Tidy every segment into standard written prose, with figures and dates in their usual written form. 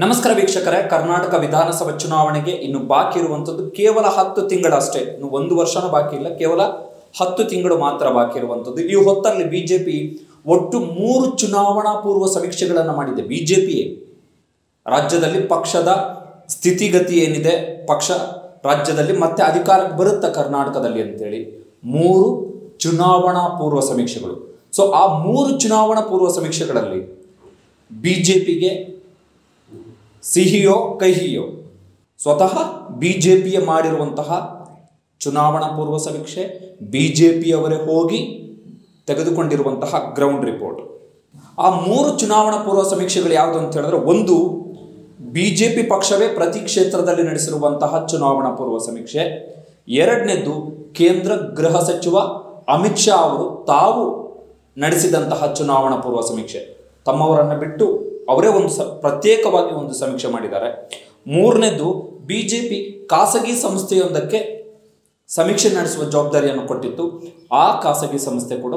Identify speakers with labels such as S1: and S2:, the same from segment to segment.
S1: ನಮಸ್ಕಾರ ವೀಕ್ಷಕರೇ, ಕರ್ನಾಟಕ ವಿಧಾನಸಭಾ ಚುನಾವಣೆಗೆ ಇನ್ನು ಬಾಕಿ ಇರುವಂತದ್ದು ಕೇವಲ 10 ತಿಂಗಳಷ್ಟೇ. ಇನ್ನು 1 ವರ್ಷನೂ ಬಾಕಿ ಇಲ್ಲ, ಕೇವಲ 10 ತಿಂಗಳು ಮಾತ್ರ ಬಾಕಿ ಇರುವಂತದ್ದು. ಈ ಹೊತ್ತಲ್ಲಿ ಬಿಜೆಪಿ ಒಟ್ಟು 3 ಚುನಾವಣಾ ಪೂರ್ವ ಸಮೀಕ್ಷೆಗಳನ್ನು ಮಾಡಿದೆ. ಬಿಜೆಪಿ ರಾಜ್ಯದಲ್ಲಿ ಪಕ್ಷದ ಸ್ಥಿತಿಗತಿ ಏನಿದೆ, ಪಕ್ಷ ರಾಜ್ಯದಲ್ಲಿ ಮತ್ತೆ ಅಧಿಕಾರಕ್ಕೆ ಬರುತ್ತೆ ಕರ್ನಾಟಕದಲ್ಲಿ ಅಂತೇಳಿ 3 ಚುನಾವಣಾ ಪೂರ್ವ ಸಮೀಕ್ಷೆಗಳು. ಸೊ ಆ 3 ಚುನಾವಣಾ ಪೂರ್ವ ಸಮೀಕ್ಷೆಗಳಲ್ಲಿ ಬಿಜೆಪಿಗೆ ಸಿಹಿಯೋ ಕಹಿಯೋ ಸ್ವತಃ ಬಿಜೆಪಿಯ ಮಾಡಿರುವಂತಹ ಚುನಾವಣಾ ಪೂರ್ವ ಸಮೀಕ್ಷೆ, ಬಿಜೆಪಿಯವರೇ ಹೋಗಿ ತೆಗೆದುಕೊಂಡಿರುವಂತಹ ಗ್ರೌಂಡ್ ರಿಪೋರ್ಟ್. ಆ 3 ಚುನಾವಣಾ ಪೂರ್ವ ಸಮೀಕ್ಷೆಗಳು ಯಾವುದು ಅಂತ ಹೇಳಿದ್ರೆ, ಒಂದು ಬಿಜೆಪಿ ಪಕ್ಷವೇ ಪ್ರತಿ ಕ್ಷೇತ್ರದಲ್ಲಿ ನಡೆಸಿರುವಂತಹ ಚುನಾವಣಾ ಪೂರ್ವ ಸಮೀಕ್ಷೆ. ಎರಡನೇದು ಕೇಂದ್ರ ಗೃಹ ಸಚಿವ ಅಮಿತ್ ಶಾ ಅವರು ತಾವು ನಡೆಸಿದಂತಹ ಚುನಾವಣಾ ಪೂರ್ವ ಸಮೀಕ್ಷೆ. ತಮ್ಮವರನ್ನು ಬಿಟ್ಟು ಅವರೇ ಪ್ರತ್ಯೇಕವಾಗಿ ಒಂದು ಸಮೀಕ್ಷೆ ಮಾಡಿದ್ದಾರೆ. ಮೂರನೇದು ಬಿಜೆಪಿ ಖಾಸಗಿ ಸಂಸ್ಥೆಯೊಂದಕ್ಕೆ ಸಮೀಕ್ಷೆ ನಡೆಸುವ ಜವಾಬ್ದಾರಿಯನ್ನು ಕೊಟ್ಟಿತ್ತು. ಆ ಖಾಸಗಿ ಸಂಸ್ಥೆ ಕೂಡ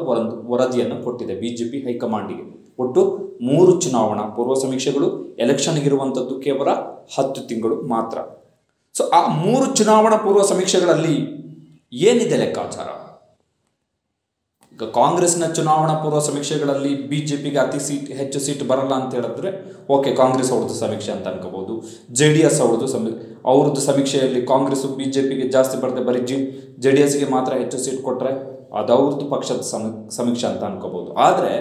S1: ವರದಿಯನ್ನು ಕೊಟ್ಟಿದೆ ಬಿಜೆಪಿ ಹೈಕಮಾಂಡಿಗೆ. ಒಟ್ಟು 3 ಚುನಾವಣಾ ಪೂರ್ವ ಸಮೀಕ್ಷೆಗಳು. ಎಲೆಕ್ಷನ್ಗಿರುವಂಥದ್ದು ಕೇವಲ 10 ತಿಂಗಳು ಮಾತ್ರ. ಸೊ ಆ 3 ಚುನಾವಣಾ ಪೂರ್ವ ಸಮೀಕ್ಷೆಗಳಲ್ಲಿ ಏನಿದೆ ಲೆಕ್ಕಾಚಾರ? ಈಗ ಕಾಂಗ್ರೆಸ್ನ ಚುನಾವಣಾ ಪೂರ್ವ ಸಮೀಕ್ಷೆಗಳಲ್ಲಿ ಬಿಜೆಪಿಗೆ ಹೆಚ್ಚು ಸೀಟ್ ಬರಲ್ಲ ಅಂತ ಹೇಳಿದ್ರೆ ಓಕೆ, ಕಾಂಗ್ರೆಸ್ ಅವ್ರದ್ದು ಸಮೀಕ್ಷೆ ಅಂತ ಅನ್ಕೋಬಹುದು. JDS ಅವ್ರದ್ದು ಸಮೀಕ್ಷೆಯಲ್ಲಿ ಕಾಂಗ್ರೆಸ್ ಬಿಜೆಪಿಗೆ ಜಾಸ್ತಿ ಬರದೆ ಬರೀ JDSಗೆ ಮಾತ್ರ ಹೆಚ್ಚು ಸೀಟ್ ಕೊಟ್ಟರೆ ಅದು ಅವ್ರದ್ದು ಪಕ್ಷದ ಸಮೀಕ್ಷೆ ಅಂತ ಅನ್ಕೋಬಹುದು. ಆದರೆ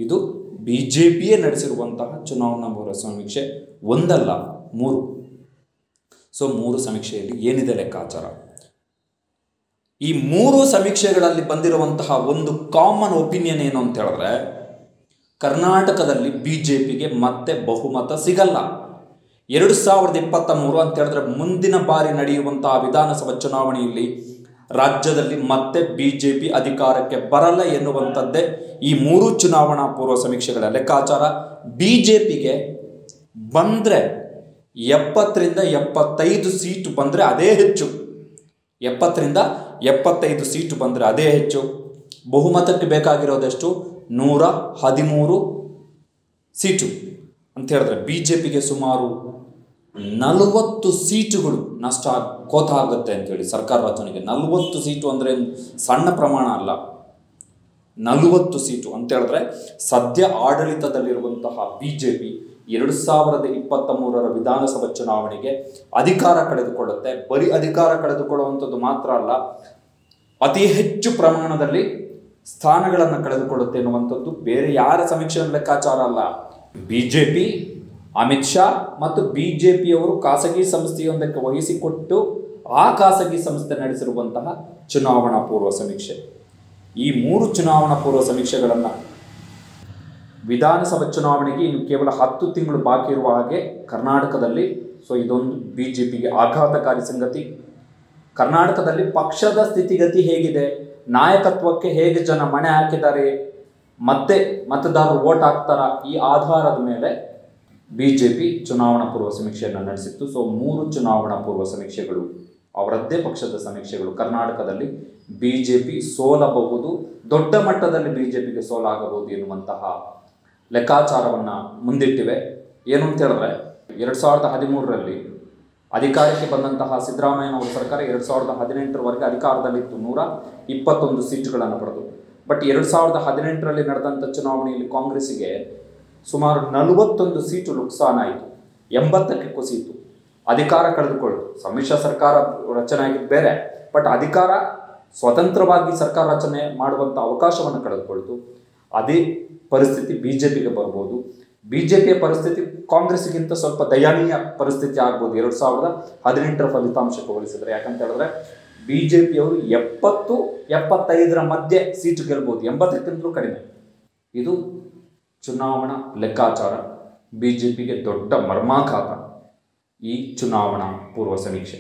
S1: ಇದು ಬಿಜೆಪಿಯೇ ನಡೆಸಿರುವಂತಹ ಚುನಾವಣಾ ಪೂರ್ವ ಸಮೀಕ್ಷೆ, ಒಂದಲ್ಲ 3. ಸೊ 3 ಸಮೀಕ್ಷೆಯಲ್ಲಿ ಏನಿದೆ ಲೆಕ್ಕಾಚಾರ? ಈ 3 ಸಮೀಕ್ಷೆಗಳಲ್ಲಿ ಬಂದಿರುವಂತಹ ಒಂದು ಕಾಮನ್ ಒಪಿನಿಯನ್ ಏನು ಅಂತ ಹೇಳಿದ್ರೆ, ಕರ್ನಾಟಕದಲ್ಲಿ ಬಿಜೆಪಿಗೆ ಮತ್ತೆ ಬಹುಮತ ಸಿಗಲ್ಲ. 2023 ಅಂತ ಹೇಳಿದ್ರೆ ಮುಂದಿನ ಬಾರಿ ನಡೆಯುವಂತಹ ವಿಧಾನಸಭಾ ಚುನಾವಣೆಯಲ್ಲಿ ರಾಜ್ಯದಲ್ಲಿ ಮತ್ತೆ ಬಿಜೆಪಿ ಅಧಿಕಾರಕ್ಕೆ ಬರಲ್ಲ ಎನ್ನುವಂಥದ್ದೇ ಈ 3 ಚುನಾವಣಾ ಪೂರ್ವ ಸಮೀಕ್ಷೆಗಳ ಲೆಕ್ಕಾಚಾರ. ಬಿಜೆಪಿಗೆ ಬಂದರೆ 70 ರಿಂದ 75 ಸೀಟು ಬಂದರೆ ಅದೇ ಹೆಚ್ಚು. 70 ರಿಂದ 75 ಸೀಟು ಬಂದರೆ ಅದೇ ಹೆಚ್ಚು. ಬಹುಮತಕ್ಕೆ ಬೇಕಾಗಿರೋದೆಷ್ಟು? 113 ಸೀಟು ಅಂತ ಹೇಳಿದ್ರೆ ಬಿಜೆಪಿಗೆ ಸುಮಾರು 40 ಸೀಟುಗಳು ನಷ್ಟ ಆಗುತ್ತೆ ಅಂತೇಳಿ ಸರ್ಕಾರ ರಚನೆಗೆ. 40 ಸೀಟು ಅಂದರೆ ಸಣ್ಣ ಪ್ರಮಾಣ ಅಲ್ಲ. 40 ಸೀಟು ಅಂತ ಹೇಳಿದ್ರೆ ಸದ್ಯ ಆಡಳಿತದಲ್ಲಿರುವಂತಹ ಬಿಜೆಪಿ 2023 ವಿಧಾನಸಭಾ ಚುನಾವಣೆಗೆ ಅಧಿಕಾರ ಕಳೆದುಕೊಳ್ಳುತ್ತೆ. ಬರೀ ಅಧಿಕಾರ ಕಳೆದುಕೊಳ್ಳುವಂಥದ್ದು ಮಾತ್ರ ಅಲ್ಲ, ಅತಿ ಹೆಚ್ಚು ಪ್ರಮಾಣದಲ್ಲಿ ಸ್ಥಾನಗಳನ್ನು ಕಳೆದುಕೊಳ್ಳುತ್ತೆ ಎನ್ನುವಂಥದ್ದು ಬೇರೆ ಯಾರ ಸಮೀಕ್ಷೆ ಲೆಕ್ಕಾಚಾರ ಅಲ್ಲ. ಬಿಜೆಪಿ, ಅಮಿತ್ ಶಾ ಮತ್ತು ಬಿಜೆಪಿಯವರು ಖಾಸಗಿ ಸಂಸ್ಥೆಯೊಂದಕ್ಕೆ ವಹಿಸಿಕೊಟ್ಟು ಆ ಖಾಸಗಿ ಸಂಸ್ಥೆ ನಡೆಸಿರುವಂತಹ ಚುನಾವಣಾ ಪೂರ್ವ ಸಮೀಕ್ಷೆ. ಈ 3 ಚುನಾವಣಾ ಪೂರ್ವ ಸಮೀಕ್ಷೆಗಳನ್ನು ವಿಧಾನಸಭಾ ಚುನಾವಣೆಗೆ ಇನ್ನು ಕೇವಲ 10 ತಿಂಗಳು ಬಾಕಿ ಇರುವ ಹಾಗೆ ಕರ್ನಾಟಕದಲ್ಲಿ. ಸೊ ಇದೊಂದು ಬಿಜೆಪಿಗೆ ಆಘಾತಕಾರಿ ಸಂಗತಿ. ಕರ್ನಾಟಕದಲ್ಲಿ ಪಕ್ಷದ ಸ್ಥಿತಿಗತಿ ಹೇಗಿದೆ, ನಾಯಕತ್ವಕ್ಕೆ ಹೇಗೆ ಜನ ಮಣೆ ಹಾಕಿದ್ದಾರೆ, ಮತ್ತೆ ಮತದಾರರು ವೋಟ್ ಹಾಕ್ತಾರ, ಈ ಆಧಾರದ ಮೇಲೆ ಬಿಜೆಪಿ ಚುನಾವಣಾ ಪೂರ್ವ ಸಮೀಕ್ಷೆಯನ್ನು ನಡೆಸಿತ್ತು. ಸೊ 3 ಚುನಾವಣಾ ಪೂರ್ವ ಸಮೀಕ್ಷೆಗಳು ಅವರದ್ದೇ ಪಕ್ಷದ ಸಮೀಕ್ಷೆಗಳು. ಕರ್ನಾಟಕದಲ್ಲಿ ಬಿಜೆಪಿ ಸೋಲಬಹುದು, ದೊಡ್ಡ ಮಟ್ಟದಲ್ಲಿ ಬಿಜೆಪಿಗೆ ಸೋಲಾಗಬಹುದು ಎನ್ನುವಂತಹ ಲೆಕ್ಕಾಚಾರವನ್ನು ಮುಂದಿಟ್ಟಿವೆ. ಏನು ಅಂತ ಹೇಳಿದ್ರೆ, 2013ರಲ್ಲಿ ಅಧಿಕಾರಕ್ಕೆ ಬಂದಂತಹ ಸಿದ್ದರಾಮಯ್ಯನವರ ಸರ್ಕಾರ 2018ರವರೆಗೆ ಅಧಿಕಾರದಲ್ಲಿತ್ತು, 121 ಸೀಟುಗಳನ್ನು ಪಡೆದು. ಬಟ್ 2018ರಲ್ಲಿ ನಡೆದಂಥ ಚುನಾವಣೆಯಲ್ಲಿ ಕಾಂಗ್ರೆಸ್ಸಿಗೆ ಸುಮಾರು 41 ಸೀಟು ನುಕ್ಸಾನ ಆಯಿತು, 80ಕ್ಕೆ ಕುಸಿಯಿತು, ಅಧಿಕಾರ ಕಳೆದುಕೊಳ್ಳು. ಸಮ್ಮಿಶ್ರ ಸರ್ಕಾರ ರಚನೆ ಆಗಿದ್ದು ಬೇರೆ, ಬಟ್ ಅಧಿಕಾರ ಸ್ವತಂತ್ರವಾಗಿ ಸರ್ಕಾರ ರಚನೆ ಮಾಡುವಂಥ ಅವಕಾಶವನ್ನು ಕಳೆದುಕೊಳ್ತು. ಅದೇ ಪರಿಸ್ಥಿತಿ ಬಿಜೆಪಿಗೆ ಬರ್ಬೋದು. ಬಿಜೆಪಿಯ ಪರಿಸ್ಥಿತಿ ಕಾಂಗ್ರೆಸ್ಗಿಂತ ಸ್ವಲ್ಪ ದಯನೀಯ ಪರಿಸ್ಥಿತಿ ಆಗ್ಬೋದು 2018ರ ಫಲಿತಾಂಶಕ್ಕೆ ಹೋಲಿಸಿದ್ರೆ. ಯಾಕಂತ ಹೇಳಿದ್ರೆ ಬಿಜೆಪಿಯವರು 70-75 ಮಧ್ಯೆ ಸೀಟು ಗೆಲ್ಬೋದು, 80ಕ್ಕಿಂತಲೂ ಕಡಿಮೆ. ಇದು ಚುನಾವಣಾ ಲೆಕ್ಕಾಚಾರ. ಬಿಜೆಪಿಗೆ ದೊಡ್ಡ ಮರ್ಮಾಘಾತ ಈ ಚುನಾವಣಾ ಪೂರ್ವ ಸಮೀಕ್ಷೆ.